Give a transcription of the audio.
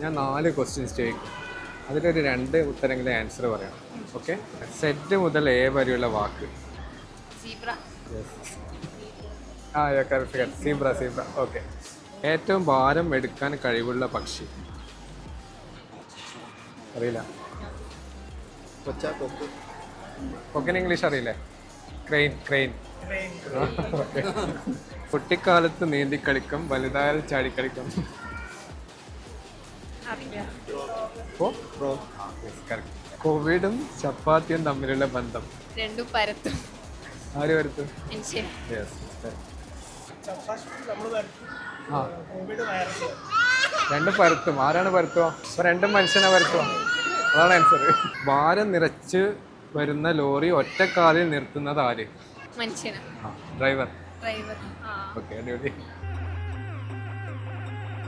ഞാൻ 4 ക്വസ്റ്റ്യൻസ് ചോദിക്കും. അതിലൊരു 2 ഉത്തരങ്ങളെ ആൻസർ പറയണം. ഓക്കെ. സെറ്റ് മുതൽ എ വരെയുള്ള വാക്ക്. സീബ്ര. ഓക്കെ. ഏറ്റവും ഭാരം എടുക്കാൻ കഴിവുള്ള പക്ഷി. അറിയില്ല. കൊക്കൻ ഇംഗ്ലീഷ് അറിയില്ലേ? ക്രെയിൻ. കുട്ടിക്കാലത്ത് നീന്തി കളിക്കും, വലുതായാൽ ചാടിക്കളിക്കും. കോവിഡും ചപ്പാത്തിയും തമ്മിലുള്ള ബന്ധം. രണ്ടും പരത്തും. ആര് പരത്തും? രണ്ടും പരത്തും. ആരാണ് പരത്തുക? അപ്പൊ രണ്ടും മനുഷ്യനെ പരത്തുക. അതാണ് ആൻസർ. ഭാരം നിറച്ച് വരുന്ന ലോറി ഒറ്റക്കാലിൽ നിർത്തുന്നത് ആര്? മനുഷ്യനാ. ഡ്രൈവർ. ഡ്രൈവർ. ഓക്കെ, അടിപൊളി.